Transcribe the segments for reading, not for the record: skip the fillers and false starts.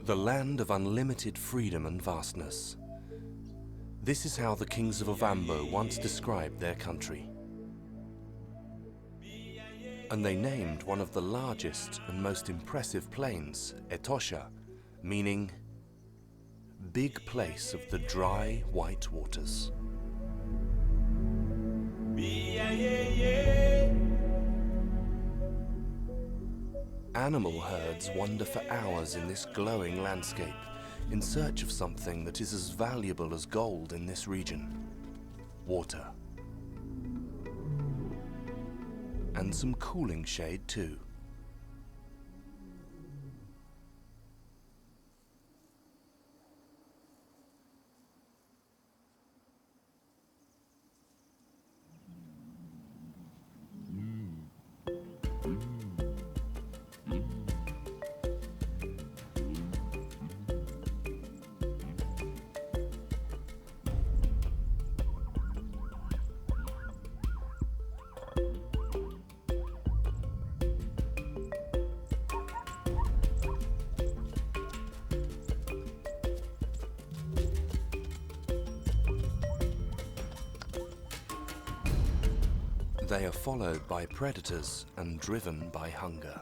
The land of unlimited freedom and vastness. This is how the kings of Ovambo once described their country. And they named one of the largest and most impressive plains, Etosha, meaning big place of the dry white waters. Animal herds wander for hours in this glowing landscape in search of something that is as valuable as gold in this region: water. And some cooling shade too. They are followed by predators and driven by hunger.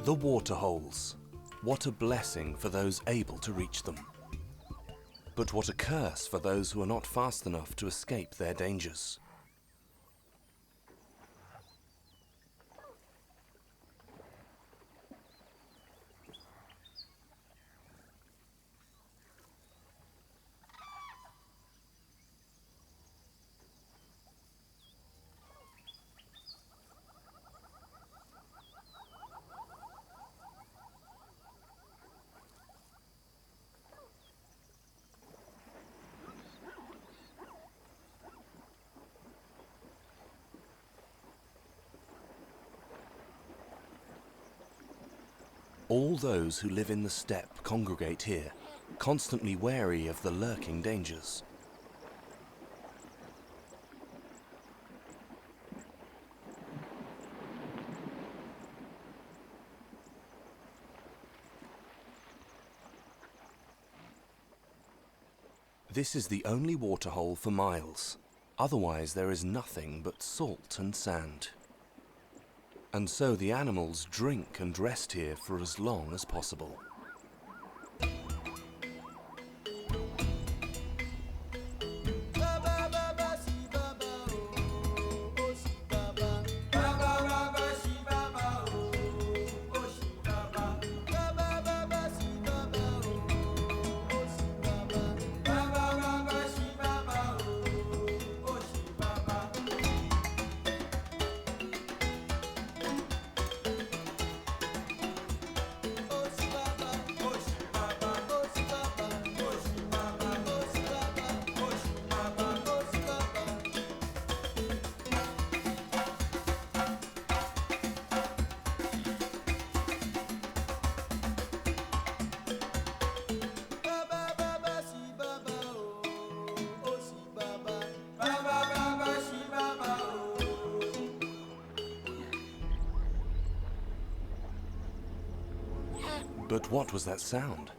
The waterholes. What a blessing for those able to reach them. But what a curse for those who are not fast enough to escape their dangers. All those who live in the steppe congregate here, constantly wary of the lurking dangers. This is the only waterhole for miles. Otherwise there is nothing but salt and sand. And so the animals drink and rest here for as long as possible. But what was that sound?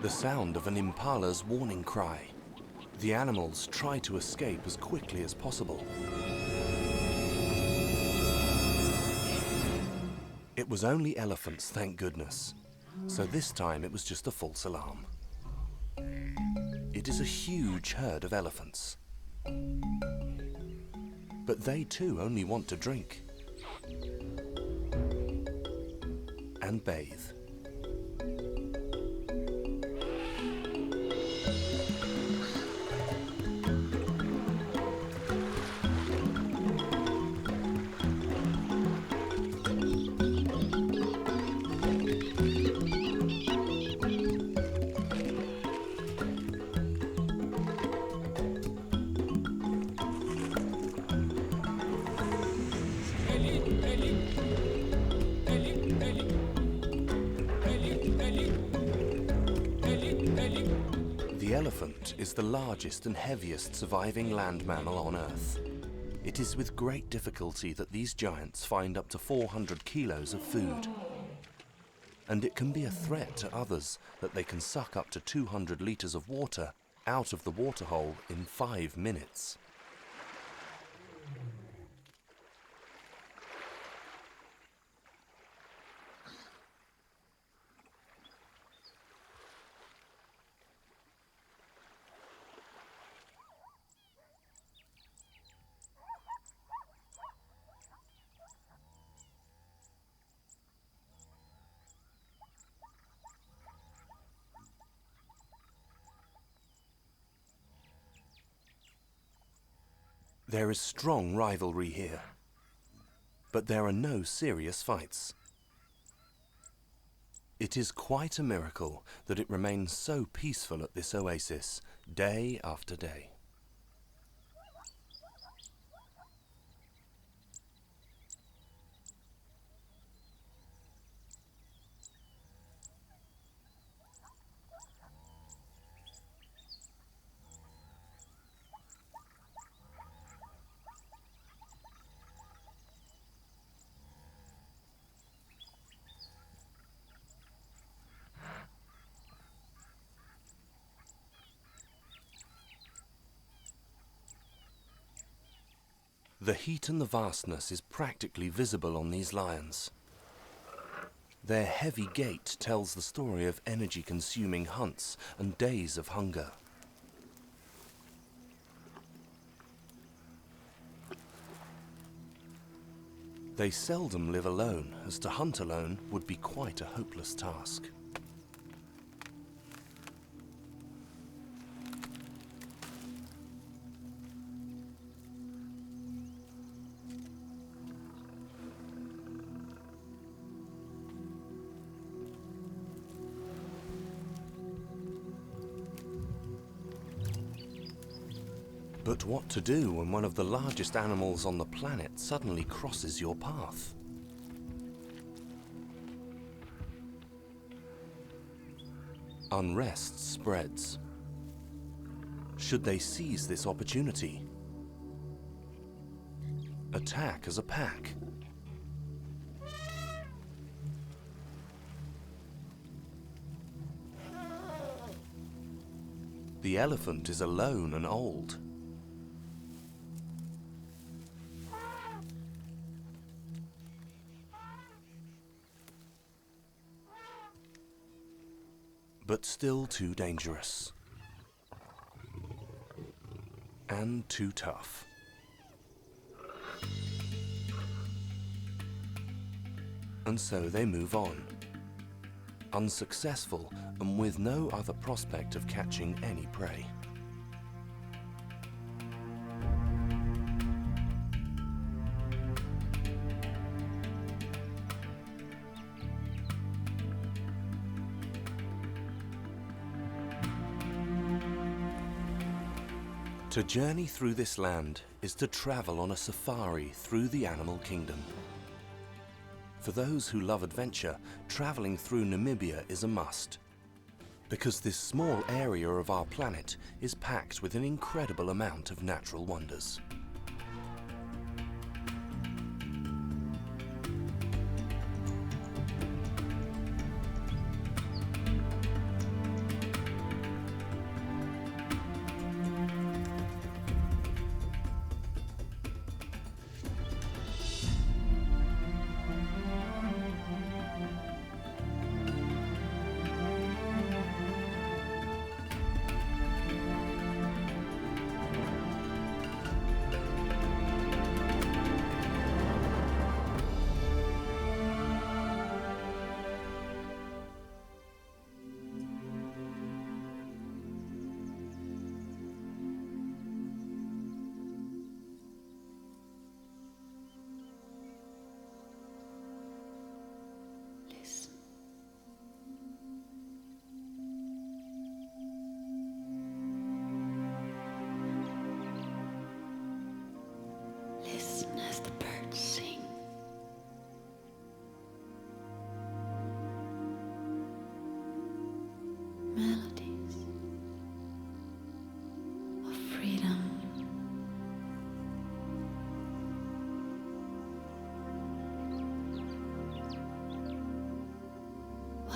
The sound of an impala's warning cry. The animals try to escape as quickly as possible. It was only elephants, thank goodness. So this time it was just a false alarm. It is a huge herd of elephants. But they too only want to drink. And bathe. elephant is the largest and heaviest surviving land mammal on Earth. It is with great difficulty that these giants find up to 400 kilos of food. And it can be a threat to others that they can suck up to 200 litres of water out of the waterhole in 5 minutes. There is strong rivalry here, but there are no serious fights. It is quite a miracle that it remains so peaceful at this oasis, day after day. The heat and the vastness is practically visible on these lions. Their heavy gait tells the story of energy-consuming hunts and days of hunger. They seldom live alone, as to hunt alone would be quite a hopeless task. But what to do when one of the largest animals on the planet suddenly crosses your path? Unrest spreads. Should they seize this opportunity? Attack as a pack? The elephant is alone and old. But still too dangerous. And too tough. And so they move on. Unsuccessful and with no other prospect of catching any prey. To journey through this land is to travel on a safari through the animal kingdom. For those who love adventure, traveling through Namibia is a must, because this small area of our planet is packed with an incredible amount of natural wonders.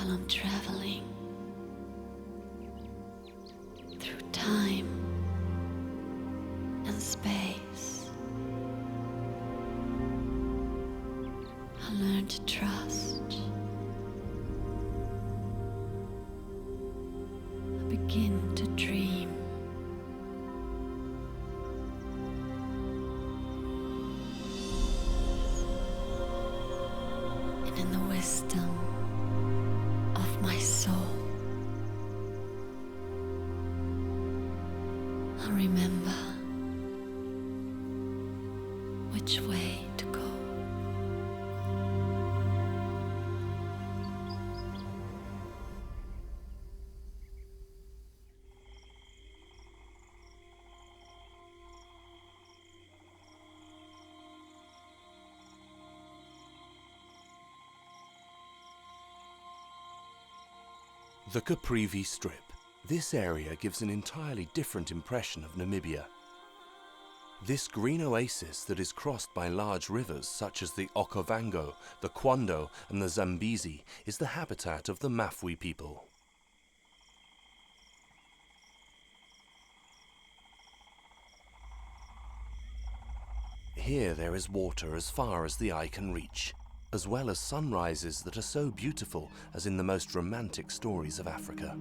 while I'm traveling through time and space. I learn to trust. I begin to dream. And in the wisdom of my soul, I remember which way to go. The Caprivi Strip. This area gives an entirely different impression of Namibia. This green oasis that is crossed by large rivers such as the Okavango, the Kwando and the Zambezi is the habitat of the Mafwi people. Here there is water as far as the eye can reach, as well as sunrises that are so beautiful as in the most romantic stories of Africa.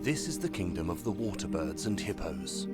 This is the kingdom of the waterbirds and hippos.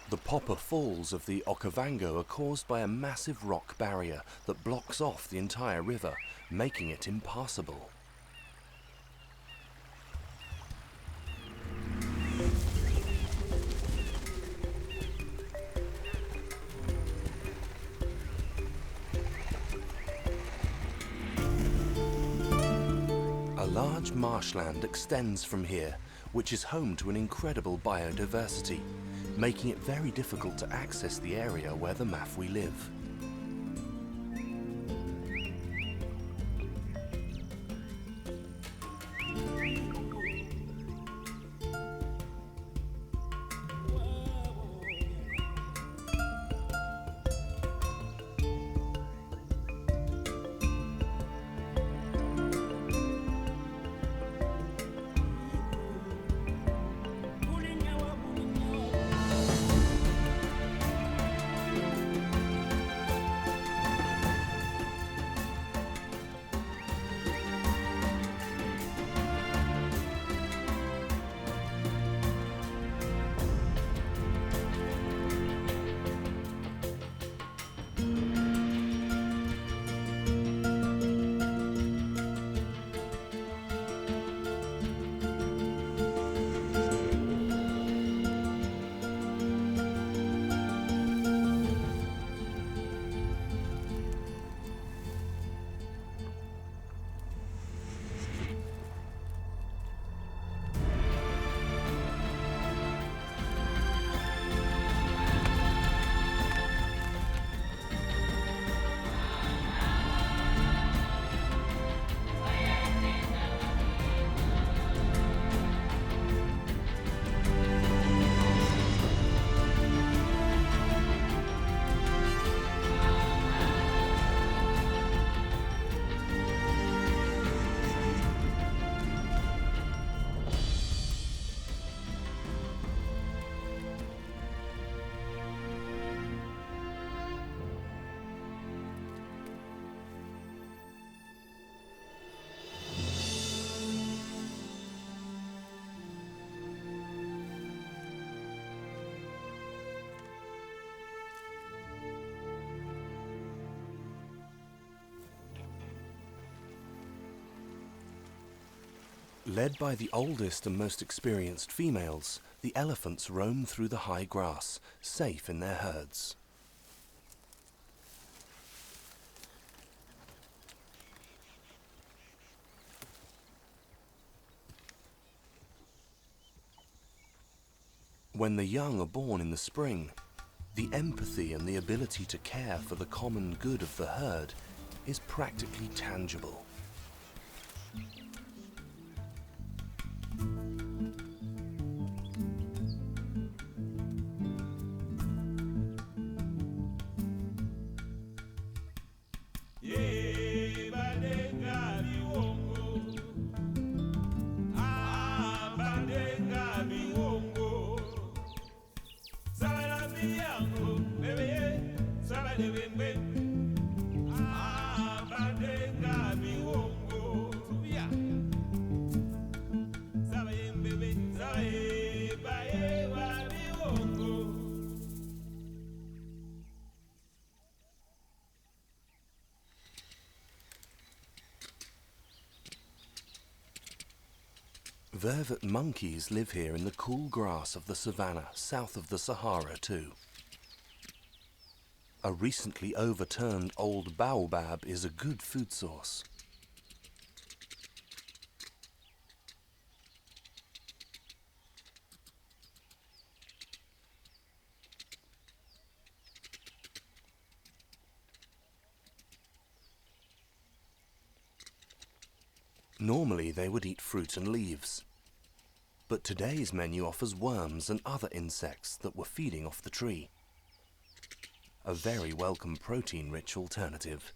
The Popper Falls of the Okavango are caused by a massive rock barrier that blocks off the entire river, making it impassable. A large marshland extends from here, which is home to an incredible biodiversity, making it very difficult to access the area where the Mafwi live. Led by the oldest and most experienced females, the elephants roam through the high grass, safe in their herds. When the young are born in the spring, the empathy and the ability to care for the common good of the herd is practically tangible. Vervet monkeys live here in the cool grass of the savannah south of the Sahara too. A recently overturned old baobab is a good food source. Normally they would eat fruit and leaves, but today's menu offers worms and other insects that were feeding off the tree. A very welcome protein-rich alternative.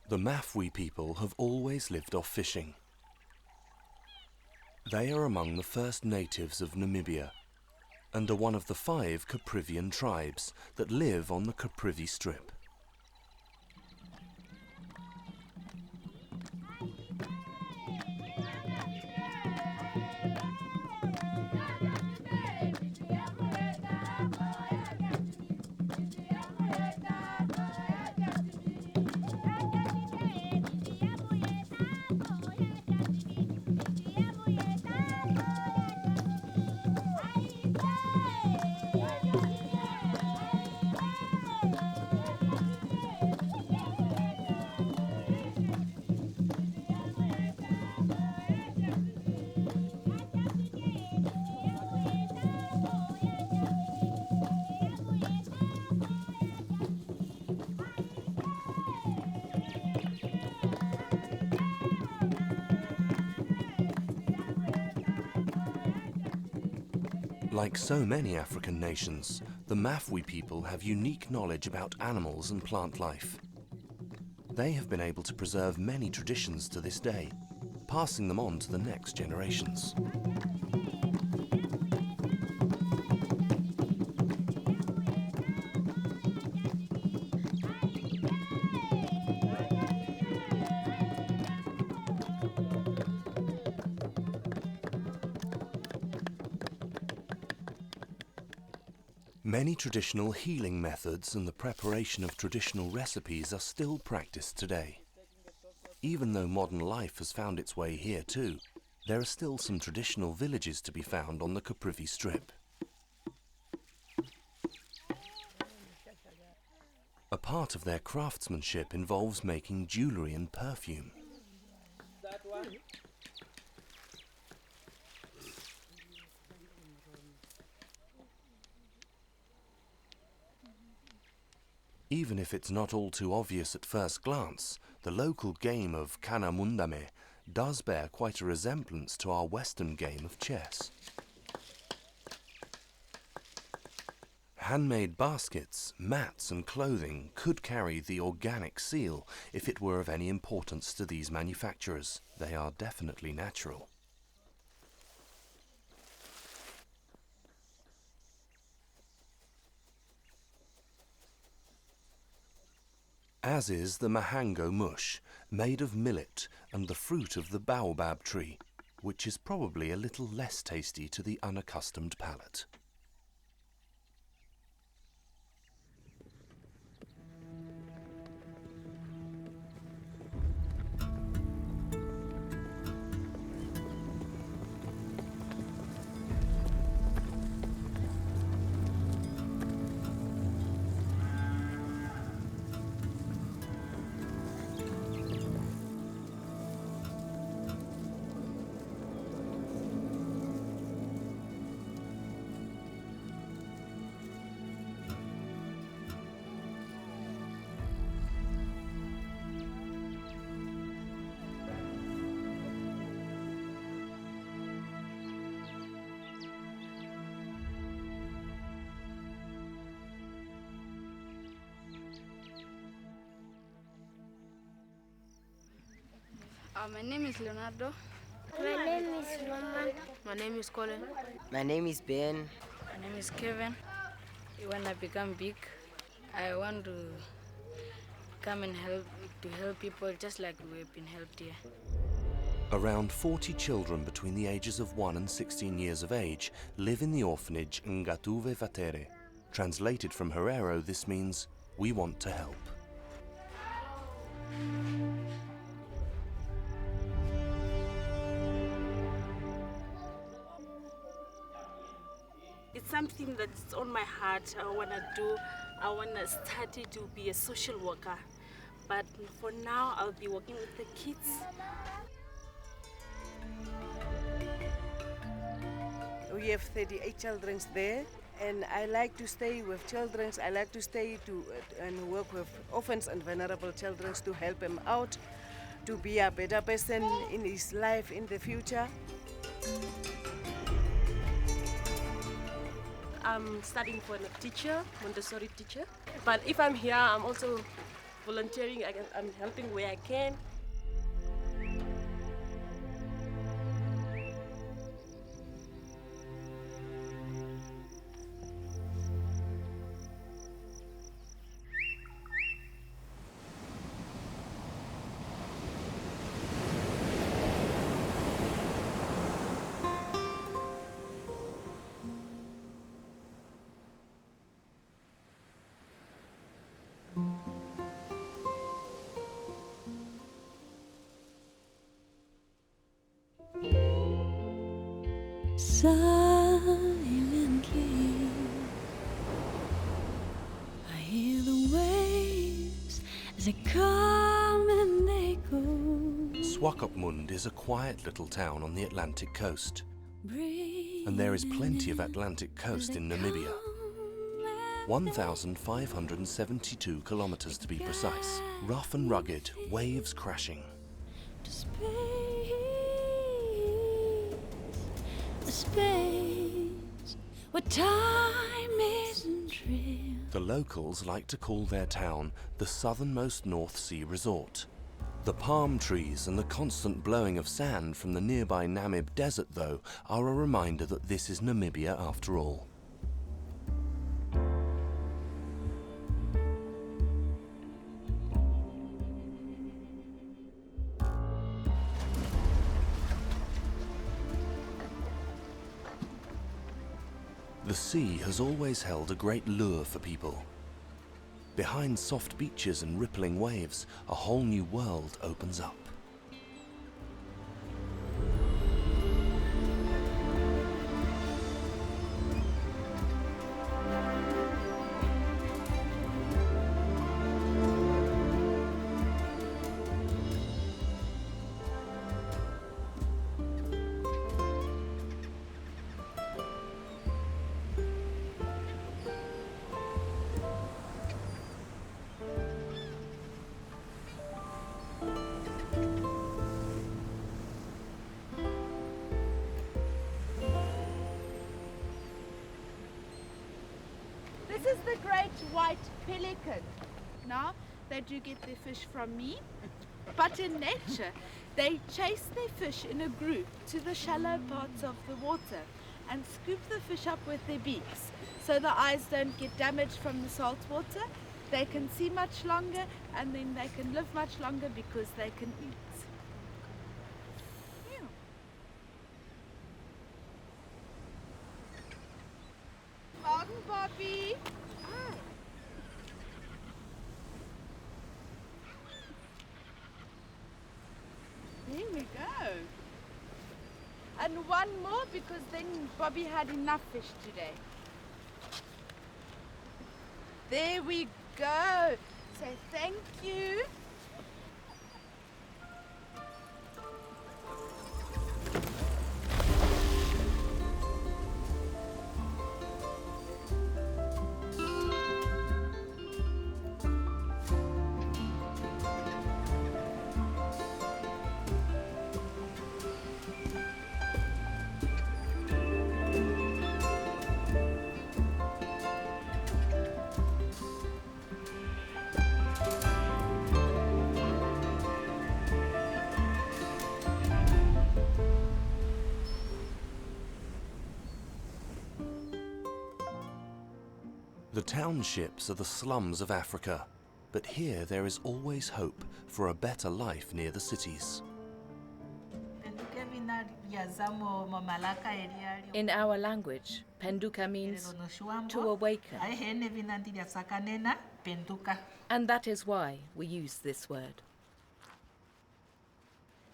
The Mafwi people have always lived off fishing. They are among the first natives of Namibia and are one of the 5 Caprivian tribes that live on the Caprivi Strip. Like so many African nations, the Mafwi people have unique knowledge about animals and plant life. They have been able to preserve many traditions to this day, passing them on to the next generations. Many traditional healing methods and the preparation of traditional recipes are still practiced today. Even though modern life has found its way here too, there are still some traditional villages to be found on the Caprivi Strip. A part of their craftsmanship involves making jewellery and perfume. Even if it's not all too obvious at first glance, the local game of kana mundame does bear quite a resemblance to our Western game of chess. Handmade baskets, mats and clothing could carry the organic seal if it were of any importance to these manufacturers. They are definitely natural. As is the mahango mush, made of millet and the fruit of the baobab tree, which is probably a little less tasty to the unaccustomed palate. My name is Leonardo. My name is Roman. My name is Colin. My name is Ben. My name is Kevin. When I become big, I want to come and help people just like we've been helped here. Around 40 children between the ages of 1 and 16 years of age live in the orphanage Ngatuve Vatere. Translated from Herero, this means, we want to help. It's something that's on my heart. I want to do. I want to study to be a social worker. But for now, I'll be working with the kids. We have 38 children there, and I like to stay with children. I like to stay and work with orphans and vulnerable children to help them out, to be a better person in his life in the future. I'm studying for a teacher, Montessori teacher. But if I'm here, I'm also volunteering. I'm helping where I can. Silently, I hear the waves as they come and they go. Swakopmund is a quiet little town on the Atlantic coast. And there is plenty of Atlantic coast in Namibia. 1,572 kilometers to be precise. Rough and rugged, waves crashing. A space where time isn't real. The locals like to call their town the southernmost North Sea resort. The palm trees and the constant blowing of sand from the nearby Namib Desert, though, are a reminder that this is Namibia after all. The sea has always held a great lure for people. Behind soft beaches and rippling waves, a whole new world opens up. the great white pelican. Now, they do get their fish from me, but in nature, they chase their fish in a group to the shallow parts of the water and scoop the fish up with their beaks so the eyes don't get damaged from the salt water. They can see much longer and then they can live much longer because they can eat. Morgen, Bobby. Hi. There we go. And one more because then Bobby had enough fish today. There we go. Say thank you. The townships are the slums of Africa, but here there is always hope for a better life near the cities. In our language, penduka means to awaken, and that is why we use this word.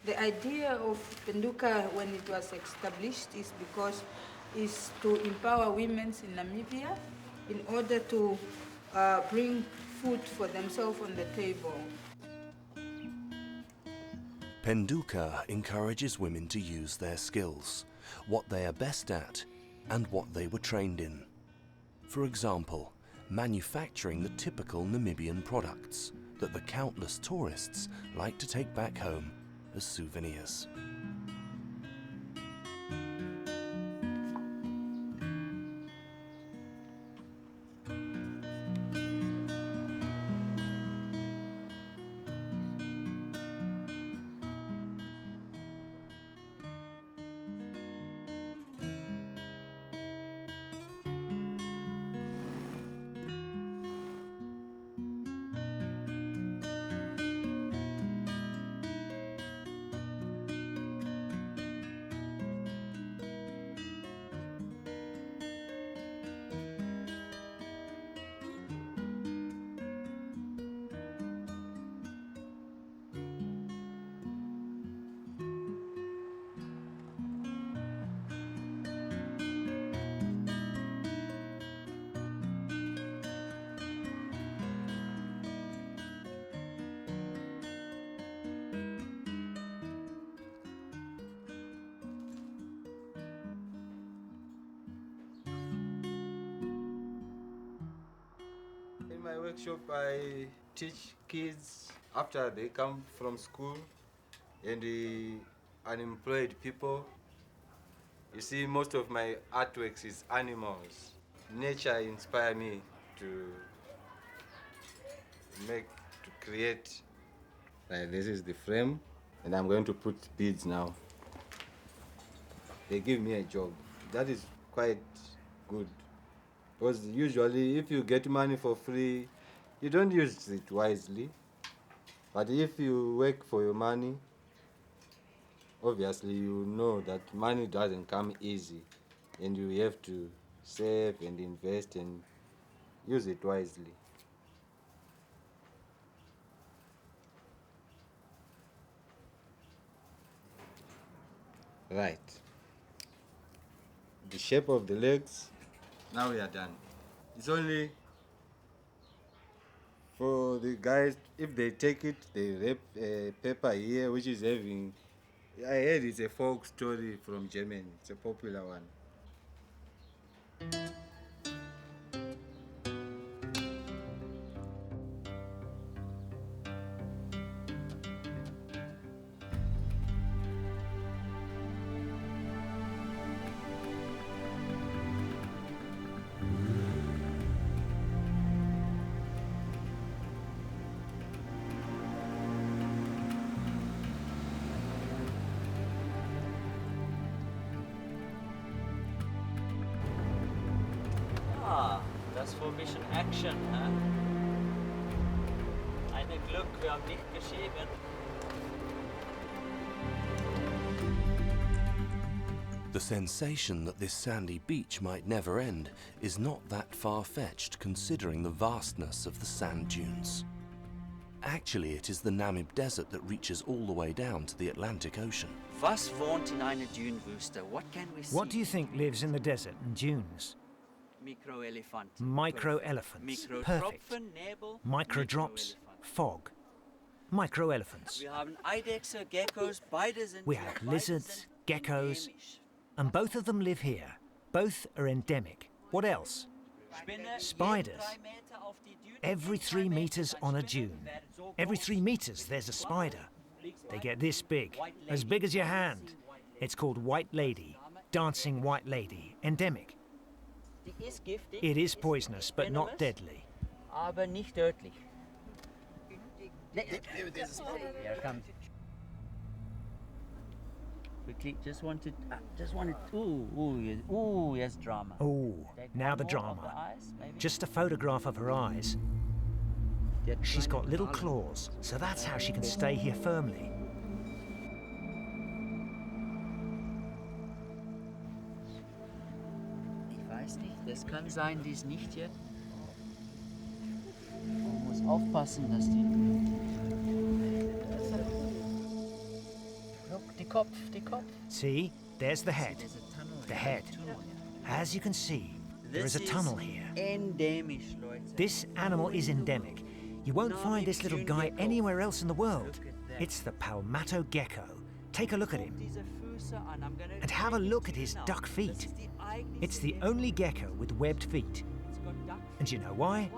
The idea of penduka when it was established is to empower women in Namibia in order to bring food for themselves on the table. Penduka encourages women to use their skills, what they are best at, and what they were trained in. For example, manufacturing the typical Namibian products that the countless tourists like to take back home as souvenirs. In my workshop, I teach kids after they come from school and the unemployed people. You see, most of my artworks is animals. Nature inspires me to create. Like this is the frame, and I'm going to put beads now. They give me a job. That is quite good. Because usually if you get money for free, you don't use it wisely. But if you work for your money, obviously you know that money doesn't come easy. And you have to save and invest and use it wisely. Right. The shape of the legs. Now we are done. It's only for the guys, if they take it, they wrap a paper here, which is having, I heard it's a folk story from Germany. It's a popular one. was für ein bisschen Action, hä? Ein Glück, wir haben nicht geschrieben. The sensation that this sandy beach might never end is not that far-fetched considering the vastness of the sand dunes. Actually, it is the Namib Desert that reaches all the way down to the Atlantic Ocean. Was wohnt in einer Dünenwüste? What can we see? What do you think lives in the desert and dunes? Microelephant. Micro-elephants. Perfect. Mikrotropfen, Nebel. Microdrops. Fog. Micro-elephants. Wir haben Eidechse, Geckos, beide sind We have lizards, geckos, and both of them live here. Both are endemic. What else? Spiders. Every 3 meters on a dune. Every 3 meters there's a spider. They get this big as your hand. It's called white lady, dancing white lady, endemic. It is poisonous, but not deadly. Aber nicht tödlich. Here it comes. Quickly, just wanted, ooh, yes, drama. Oh, now the More of drama. the eyes, maybe? Just a photograph of her eyes. She's got little claws, so that's how she can stay here firmly. Ich weiß nicht, das kann sein, die ist nicht hier. Man muss aufpassen, dass die... Look, die Kopf. See, there's the head. The head. As you can see, there is a tunnel here. Endemisch, Leute. This animal is endemic. You won't find this little guy anywhere else in the world. It's the palmetto gecko. Take a look at him. Diese Füße an, I'm gonna... And have a look at his duck feet. It's the only gecko with webbed feet. And you know why?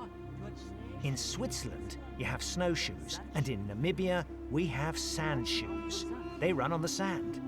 In Switzerland, you have snowshoes, and in Namibia, we have sand shoes. They run on the sand.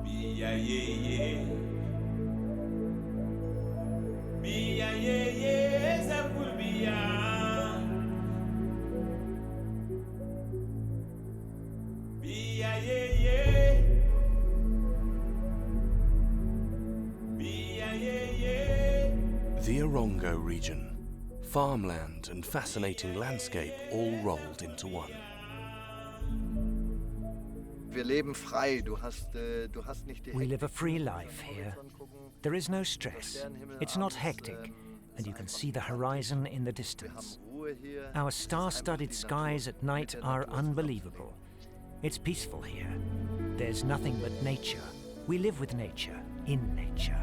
Bia ye ye, bia ye ye, zakul bia. Bia ye ye, bia ye ye. The Orongo region, Farmland and fascinating landscape all rolled into one. Wir leben frei. Du hast nicht die We live a free life here. There is no stress. It's not hectic, and you can see the horizon in the distance. Our star-studded skies at night are unbelievable. It's peaceful here. There's nothing but nature. We live with nature, in nature.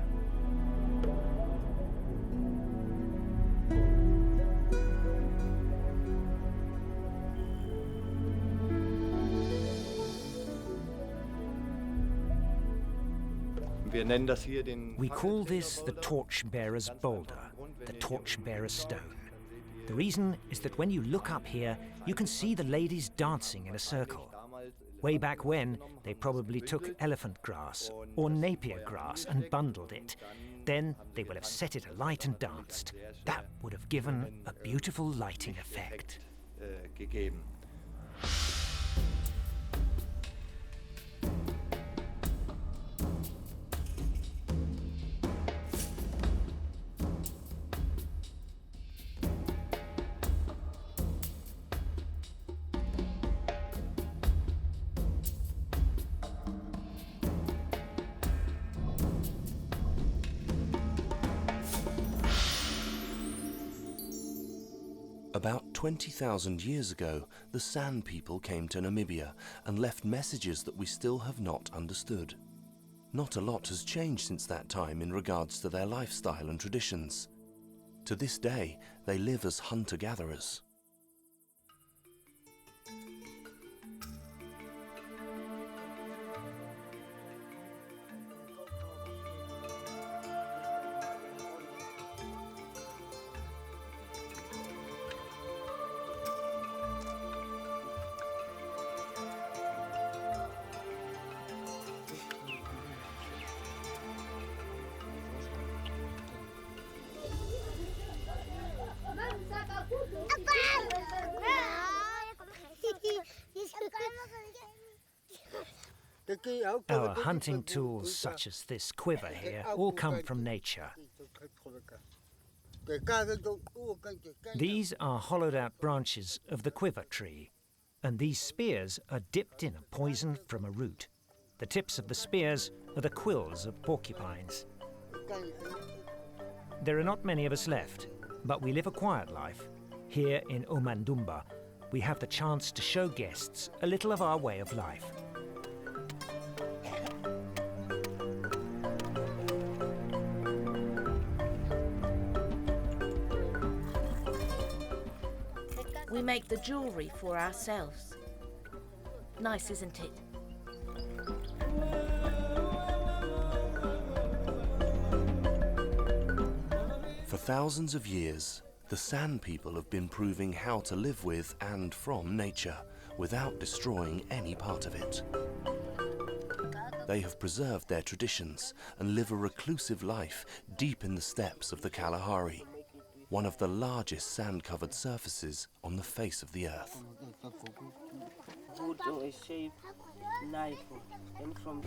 We call this the Torchbearer's Boulder, the Torchbearer's Stone. The reason is that when you look up here, you can see the ladies dancing in a circle. Way back when, they probably took elephant grass or napier grass and bundled it. Then they will have set it alight and danced. That would have given a beautiful lighting effect. About 20,000 years ago, the San people came to Namibia and left messages that we still have not understood. Not a lot has changed since that time in regards to their lifestyle and traditions. To this day, they live as hunter-gatherers. Our hunting tools, such as this quiver here, all come from nature. These are hollowed-out branches of the quiver tree, and these spears are dipped in a poison from a root. The tips of the spears are the quills of porcupines. There are not many of us left, but we live a quiet life. Here in Omandumba, we have the chance to show guests a little of our way of life. We make the jewellery for ourselves. Nice, isn't it? For thousands of years, the San people have been proving how to live with and from nature without destroying any part of it. They have preserved their traditions and live a reclusive life deep in the steppes of the Kalahari, one of the largest sand-covered surfaces on the face of the earth. Good or a shape knife and from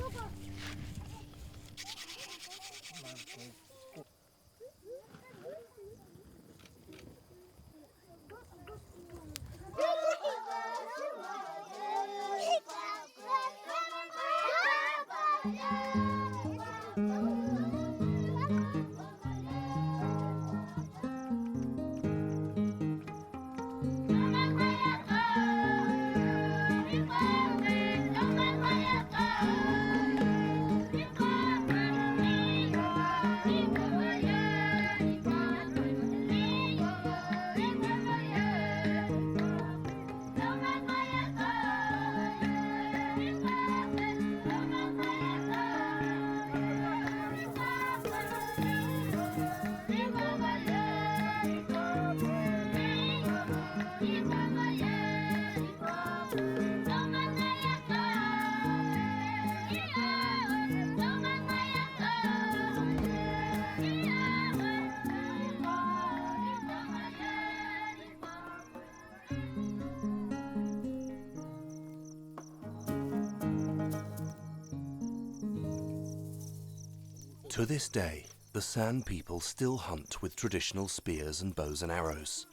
To this day, the San people still hunt with traditional spears and bows and arrows.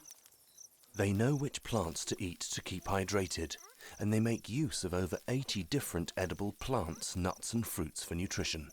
They know which plants to eat to keep hydrated, and they make use of over 80 different edible plants, nuts and fruits for nutrition.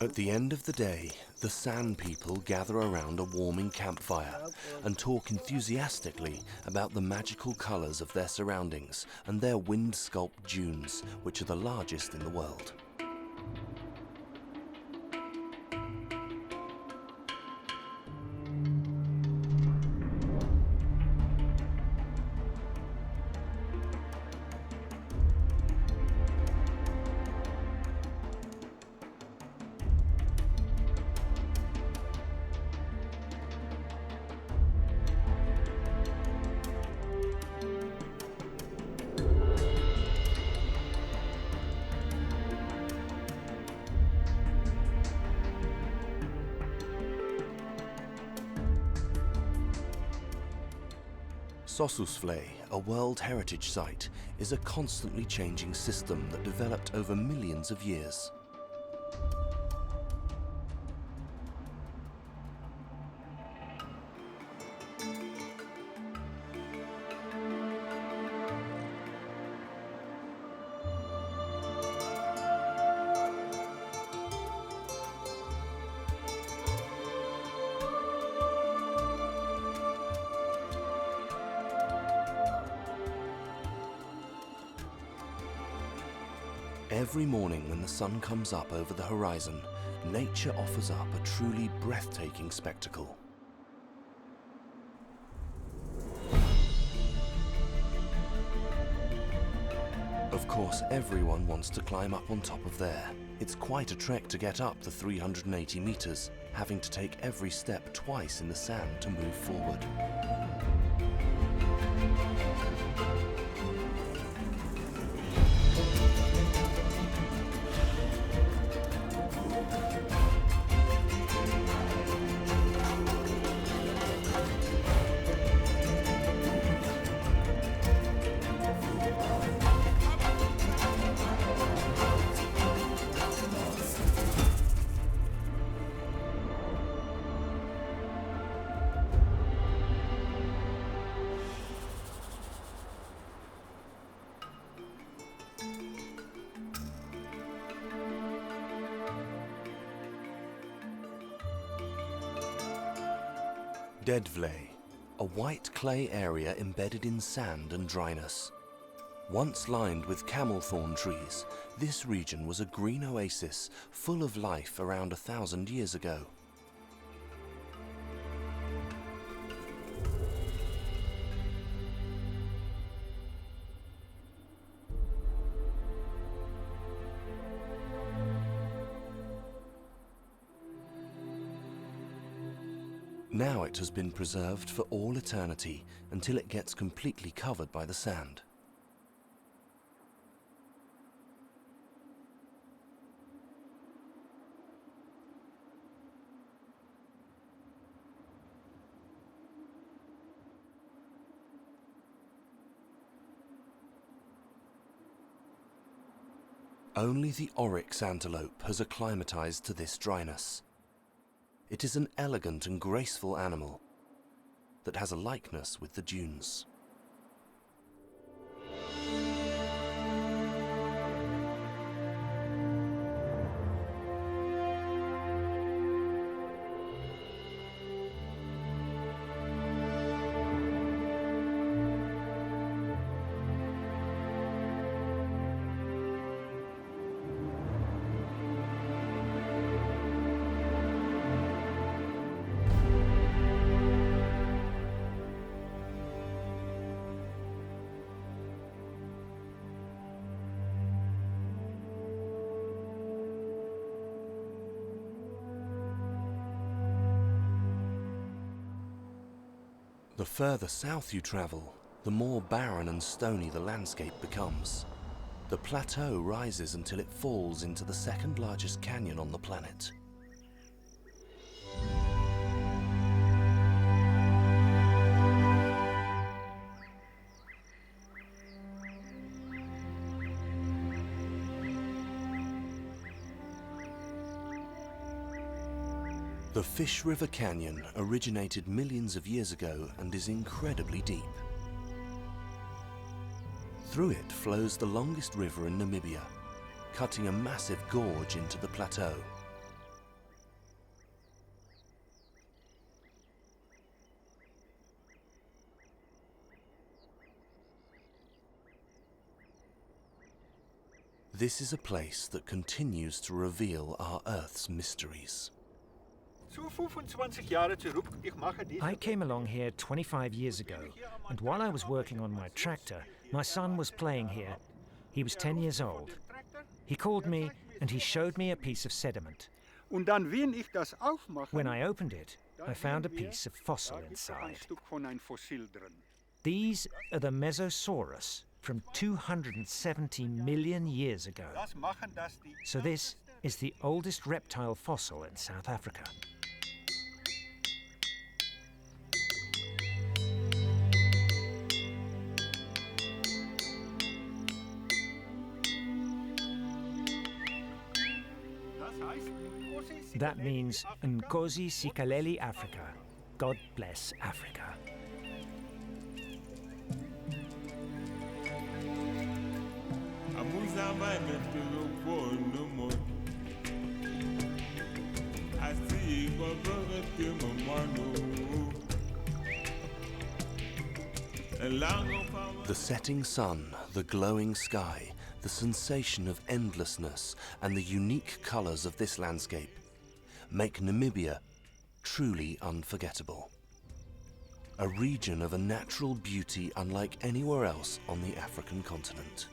At the end of the day, the San people gather around a warming campfire and talk enthusiastically about the magical colours of their surroundings and their wind-sculpted dunes, which are the largest in the world. Sossusvlei, a World Heritage Site, is a constantly changing system that developed over millions of years. Every morning when the sun comes up over the horizon, nature offers up a truly breathtaking spectacle. Of course, everyone wants to climb up on top of there. It's quite a trek to get up the 380 meters, having to take every step twice in the sand to move forward. Deadvlei, a white clay area embedded in sand and dryness. Once lined with camel thorn trees, this region was a green oasis full of life around 1,000 years ago. Now it has been preserved for all eternity until it gets completely covered by the sand. Only the oryx antelope has acclimatized to this dryness. It is an elegant and graceful animal that has a likeness with the dunes. The further south you travel, the more barren and stony the landscape becomes. The plateau rises until it falls into the second largest canyon on the planet. The Fish River Canyon originated millions of years ago and is incredibly deep. Through it flows the longest river in Namibia, cutting a massive gorge into the plateau. This is a place that continues to reveal our Earth's mysteries. I came along here 25 years ago, and while I was working on my tractor, my son was playing here. He was 10 years old. He called me and he showed me a piece of sediment. When I opened it, I found a piece of fossil inside. These are the Mesosaurus from 270 million years ago. So this is the oldest reptile fossil in South Africa. That means Nkosi Sikeleli Africa. God bless Africa. The setting sun, the glowing sky, the sensation of endlessness, and the unique colours of this landscape make Namibia truly unforgettable. A region of a natural beauty unlike anywhere else on the African continent.